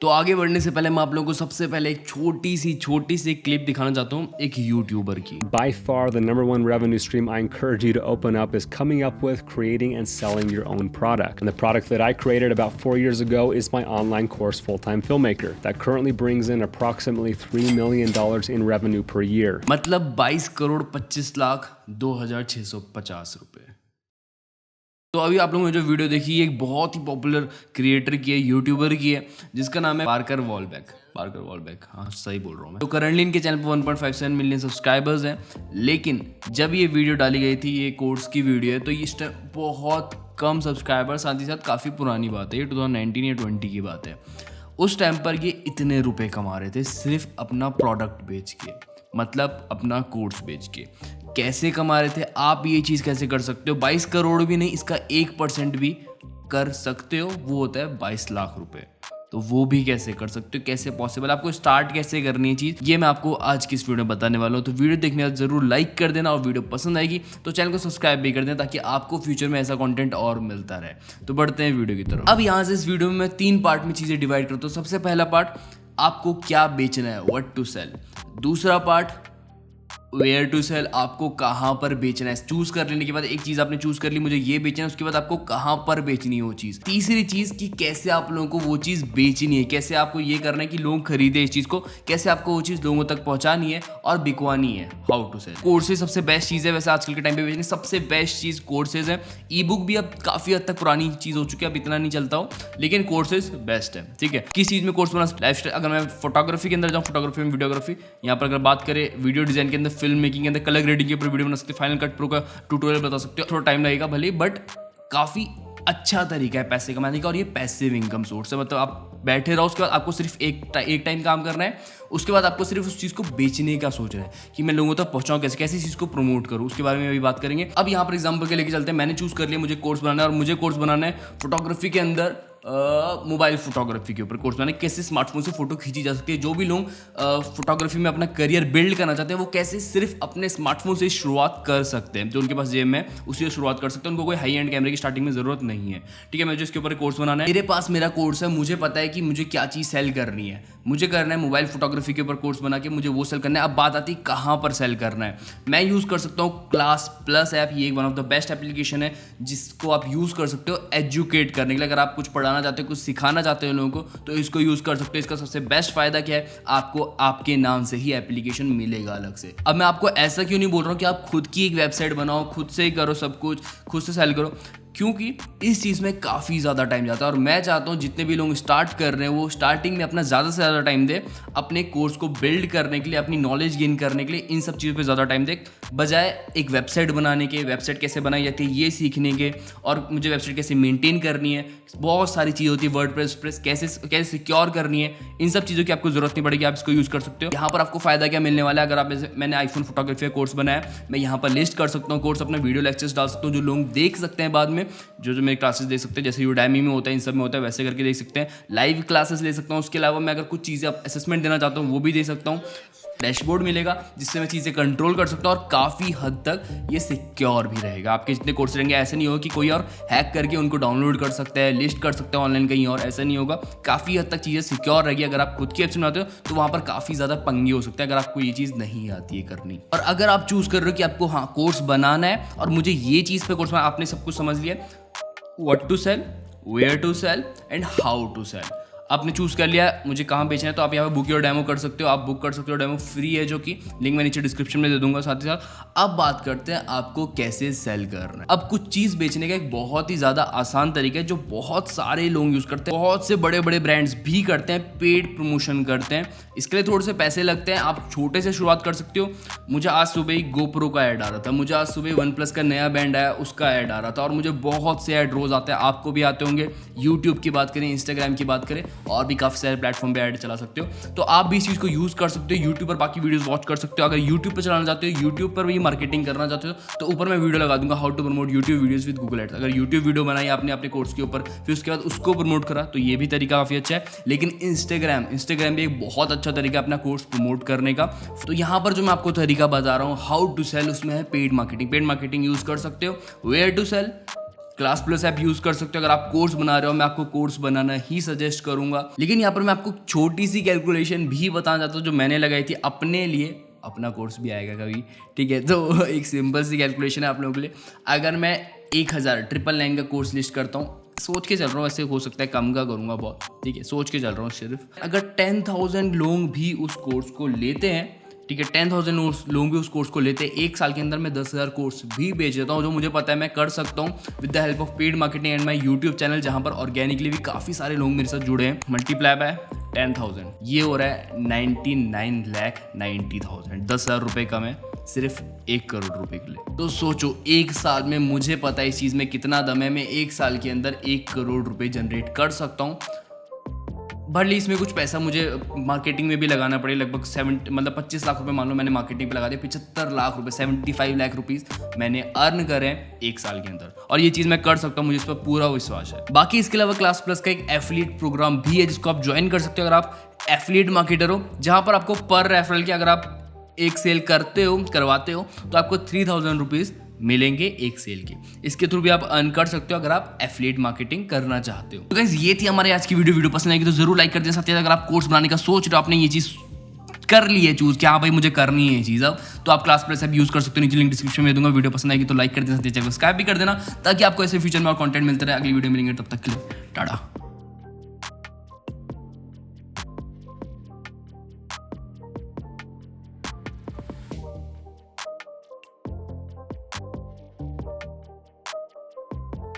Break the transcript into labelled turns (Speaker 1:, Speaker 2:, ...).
Speaker 1: तो आगे बढ़ने से पहले मैं आप लोगों को सबसे पहले एक छोटी सी क्लिप दिखाना चाहता हूँ एक यूट्यूबर की।
Speaker 2: By far, the number one revenue stream I encourage you to open up is coming up with creating and selling your own product. And the product that I created about 4 years ago is my online course, Full-Time Filmmaker, that currently brings in approximately $3 million in revenue per year.
Speaker 1: मतलब 22 करोड़ 25 लाख 2,650 रुपए। तो अभी आप लोगों ने जो video देखी एक बहुत ही पॉपुलर क्रिएटर की है, यूट्यूबर की है, जिसका नाम है पार्कर वॉलबैक। हाँ सही बोल रहा हूँ मैं। तो करंटली इनके चैनल पर 1.57 मिलियन सब्सक्राइबर्स हैं, लेकिन जब ये वीडियो डाली गई थी, ये कोर्स की वीडियो है, तो इस टाइम बहुत कम सब्सक्राइबर, साथ ही साथ काफ़ी पुरानी बात है, ये 2019 या 20 की बात है। उस टाइम पर ये इतने रुपए कमा रहे थे सिर्फ अपना प्रोडक्ट बेच के, मतलब अपना कोर्स बेच के। कैसे कमा रहे थे, आप ये चीज़ कैसे कर सकते हो? 22 करोड़ भी नहीं, इसका 1% भी कर सकते हो, वो होता है 22 लाख रुपए। तो वो भी कैसे कर सकते हो, कैसे पॉसिबल, आपको स्टार्ट कैसे करनी है चीज़, ये मैं आपको आज की इस वीडियो में बताने वाला हूँ। तो वीडियो देखने के बाद जरूर लाइक कर देना, और वीडियो पसंद आएगी तो चैनल को सब्सक्राइब भी कर देना, ताकि आपको फ्यूचर में ऐसा कंटेंट और मिलता रहे। तो बढ़ते हैं वीडियो की तरफ। अब यहाँ से इस वीडियो में मैं 3 पार्ट में चीज़ें डिवाइड करता हूँ। सबसे पहला पार्ट, आपको क्या बेचना है, व्हाट टू सेल। दूसरा पार्ट, वेयर टू सेल, आपको कहाँ पर बेचना है। चूज कर लेने के बाद, एक चीज आपने चूज कर ली, मुझे ये बेचना है, उसके बाद आपको कहाँ पर बेचनी है वो चीज। तीसरी चीज कि कैसे आप लोगों को वो चीज बेचनी है, कैसे आपको ये करना है कि लोग खरीदे इस चीज को, कैसे आपको वो चीज लोगों तक पहुंचानी है और बिकवानी है। How to sell. कोर्सेज सबसे बेस्ट चीज है वैसे आजकल के टाइम पे बेचने, सबसे बेस्ट चीज कोर्सेज है। ई बुक भी अब काफी हद तक पुरानी चीज हो चुकी है, अब इतना नहीं चलता हो, लेकिन कोर्सेज बेस्ट है। ठीक है, किस चीज में कोर्स बना, लाइफस्टाइल। अगर मैं फोटोग्राफी के अंदर जाऊँ, फोटोग्राफी में वीडियोग्राफी, यहाँ पर अगर बात करें वीडियो डिजाइन के अंदर, फिल्म मेकिंग के अंदर, कलर ग्रेडिंग के ऊपर वीडियो बना सकते हो, फाइनल कट प्रो का ट्यूटोरियल बता सकते हो। थोड़ा टाइम लगेगा भले, बट काफी अच्छा तरीका है पैसे कमाने का, और ये पैसिव इनकम सोर्स है। मतलब आप बैठे रहो, उसके बाद आपको सिर्फ एक टाइम काम करना है, उसके बाद आपको सिर्फ उस चीज़ को बेचने का सोचना है कि मैं लोगों तक पहुंचाऊं कैसे, कैसे चीज़ को प्रमोट करूं, उसके बारे में अभी बात करेंगे। अब यहाँ पर एग्जांपल के लेके चलते हैं। मैंने चूज़ कर लिया, मुझे कोर्स बनाना है, और मुझे कोर्स बनाना है फोटोग्राफी के अंदर, मोबाइल फोटोग्राफी के ऊपर कोर्स बनाना है। कैसे स्मार्टफोन से फोटो खींची जा सकती है। जो भी लोग फोटोग्राफी में अपना करियर बिल्ड करना चाहते हैं, वो कैसे सिर्फ अपने स्मार्टफोन से शुरुआत कर सकते हैं। जो उनके पास जेब में, उसी से शुरुआत कर सकते हैं, उनको कोई हाई एंड कैमरे की स्टार्टिंग में जरूरत नहीं है। ठीक है, मुझे इसके ऊपर कोर्स बनाना है, मेरे पास मेरा कोर्स है, मुझे पता है कि मुझे क्या चीज़ सेल करनी है। मुझे करना है मोबाइल फोटोग्राफी के ऊपर कोर्स बना के, मुझे वो सेल करना है। अब बात आती है कहाँ पर सेल करना है। मैं यूज़ कर सकता हूँ क्लास प्लस ऐप, ये one of the best application है जिसको आप यूज़ कर सकते हो एजुकेट करने के लिए। अगर आप कुछ पढ़ाना चाहते हो, कुछ सिखाना चाहते हो लोगों को, तो इसको यूज़ कर सकते हो। इसका सबसे बेस्ट फायदा क्या है, आपको आपके नाम से ही एप्लीकेशन मिलेगा अलग से। अब मैं आपको ऐसा क्यों नहीं बोल रहा हूँ कि आप खुद की एक वेबसाइट बनाओ, खुद से ही करो सब कुछ, खुद से सेल करो, क्योंकि इस चीज़ में काफ़ी ज़्यादा टाइम जाता है। और मैं चाहता हूँ जितने भी लोग स्टार्ट कर रहे हैं, वो स्टार्टिंग में अपना ज़्यादा से ज़्यादा टाइम दे अपने कोर्स को बिल्ड करने के लिए, अपनी नॉलेज गेन करने के लिए, इन सब चीज़ों पे ज़्यादा टाइम दे, बजाय एक वेबसाइट बनाने के, वेबसाइट कैसे बनाई जाती है ये सीखने के, और मुझे वेबसाइट कैसे मेंटेन करनी है, बहुत सारी चीज़ होती है, वर्डप्रेस कैसे सिक्योर करनी है, इन सब चीज़ों की आपको जरूरत नहीं पड़ेगी, आप इसको यूज़ कर सकते हो। यहाँ पर आपको फायदा क्या मिलने वाला है, अगर आप मैंने आईफोन फोटोग्राफी का कोर्स बनाया, मैं यहाँ पर लिस्ट कर सकता हूँ कोर्स, अपना वीडियो लेक्चर्स डाल सकता हूँ, जो लोग देख सकते हैं बाद में, जो मेरे क्लासेस देख सकते हैं, जैसे यूडेमी में होता है, इन सब में होता है, वैसे करके देख सकते हैं। लाइव क्लासेस ले सकता हूँ। उसके अलावा मैं अगर कुछ चीज़ें असेसमेंट देना चाहता हूँ, वो भी दे सकता हूँ। डैशबोर्ड मिलेगा जिससे मैं चीज़ें कंट्रोल कर सकता हूँ, और काफ़ी हद तक ये सिक्योर भी रहेगा। आपके जितने कोर्स रहेंगे, ऐसे नहीं होगा कि कोई और हैक करके उनको डाउनलोड कर सकता है, लिस्ट कर सकता है ऑनलाइन कहीं और, ऐसा नहीं होगा। काफ़ी हद तक चीज़ें सिक्योर रहेगी। अगर आप खुद की एप्स बनाते हो तो वहाँ पर काफ़ी ज़्यादा पंगे हो सकते हैं, अगर आपको ये चीज़ नहीं आती है करनी। और अगर आप चूज़ कर रहे हो कि आपको हाँ कोर्स बनाना है, और मुझे ये चीज़ पे कोर्स बनाना, आपने सब कुछ समझ लिया, what to sell, where to sell and how to sell, आपने चूज़ कर लिया मुझे कहाँ बेचना है, तो आप यहाँ पे बुक योर डेमो कर सकते हो। आप बुक कर सकते हो, डेमो फ्री है, जो कि लिंक मैं नीचे डिस्क्रिप्शन में दे दूंगा साथ ही साथ। अब बात करते हैं आपको कैसे सेल करना है। अब कुछ चीज़ बेचने का एक बहुत ही ज़्यादा आसान तरीका है, जो बहुत सारे लोग यूज़ करते हैं, बहुत से बड़े बड़े ब्रांड्स भी करते हैं, पेड प्रमोशन करते हैं। इसके लिए थोड़े से पैसे लगते हैं, आप छोटे से शुरुआत कर सकते हो। मुझे आज सुबह ही गोप्रो का ऐड आ रहा था, मुझे आज सुबह वन प्लस का नया बैंड आया, उसका ऐड आ रहा था, और मुझे बहुत से ऐड रोज आते हैं, आपको भी आते होंगे। यूट्यूब की बात करें, इंस्टाग्राम की बात करें, और भी काफ़ी सारे प्लेटफॉर्म पे ऐड चला सकते हो। तो आप भी इस चीज़ को यूज़ कर सकते हो, यूट्यूब पर बाकी वीडियोस वॉच कर सकते हो। अगर यूट्यूब पर चलाना चाहते हो, यूट्यूब पर भी मार्केटिंग करना चाहते हो, तो ऊपर मैं वीडियो लगा दूंगा, how to promote YouTube videos with Google ads. अगर यूट्यूब वीडियो बनाई आपने अपने कोर्स के ऊपर, फिर उसके बाद उसको प्रमोट करा, तो ये भी तरीका काफ़ी अच्छा है। लेकिन इंस्टाग्राम भी एक बहुत अच्छा तरीका है अपना कोर्स प्रमोट करने का। तो यहाँ पर जो मैं आपको तरीका बता रहा हूँ, हाउ टू सेल, उसमें है paid marketing. Paid marketing use कर सकते हो। Where to sell, class plus app use कर सकते हो अगर आप कोर्स बना रहे हो। मैं आपको कोर्स बनाना ही सजेस्ट करूंगा। लेकिन यहाँ पर मैं आपको छोटी सी कैलकुलेशन भी बताना चाहता हूँ जो मैंने लगाई थी अपने लिए। अपना कोर्स भी आएगा कभी, ठीक है। तो एक सिंपल सी कैलकुलेशन है आप लोगों के लिए। अगर मैं 1000 का कोर्स लिस्ट करता हूँ, सोच के चल रहा हूँ, वैसे हो सकता है कम का करूँगा बहुत, ठीक है, सोच के चल रहा हूँ सिर्फ। अगर 10,000 लोग भी उस कोर्स को लेते हैं, ठीक है, 10,000 लोग भी उस कोर्स को लेते हैं, एक साल के अंदर मैं 10,000 कोर्स भी बेच देता हूँ, जो मुझे पता है मैं कर सकता हूँ with the help of paid marketing and my YouTube channel, जहाँ पर ऑर्गेनिकली भी काफ़ी सारे लोग मेरे साथ जुड़े हैं। मल्टीप्लाई बाय 10,000, ये हो रहा है 99,90,000। 10,000 रुपये कम है सिर्फ 1 करोड़ रुपए के लिए। तो सोचो एक साल में, मुझे पता है इस चीज़ में कितना दम है, मैं एक साल के अंदर 1 करोड़ रुपए जनरेट कर सकता हूँ। भले इसमें कुछ पैसा मुझे मार्केटिंग में भी लगाना पड़े, लगभग 25 लाख रुपए मान लो मैंने मार्केटिंग पे लगा दिया, 75 लाख रुपए 75 लाख रुपीस मैंने अर्न करे हैं एक साल के अंदर, और ये चीज़ मैं कर सकता हूँ, मुझे इस पर पूरा विश्वास है। बाकी इसके अलावा क्लास प्लस का एक एफिलिएट प्रोग्राम भी है जिसको आप ज्वाइन कर सकते हो अगर आप एफिलिएट मार्केटर हो, जहाँ पर आपको पर रेफरल के अगर आप एक सेल करवाते हो तो आपको 3,000 रुपीज़ मिलेंगे एक सेल के। इसके थ्रू भी आप अर्न कर सकते हो अगर आप एफिलिएट मार्केटिंग करना चाहते हो। तो गाइस ये थी हमारे आज की वीडियो पसंद आएगी तो जरूर लाइक कर देना। साथ ही अगर आप कोर्स बनाने का सोच रहे हो, आपने ये चीज़ कर ली है चूज कि हाँ भाई मुझे करनी है ये चीज़ अब, तो आप क्लास प्लस ऐप यूज कर सकते हो, नीचे लिंक डिस्क्रिप्शन में दूंगा। वीडियो पसंद आएगी तो लाइक कर देना, चैनल को सब्सक्राइब भी कर देना ताकि आपको ऐसे फ्यूचर में और कंटेंट मिलते रहे। अगली वीडियो मिलेंगे, तब तक के लिए टाटा।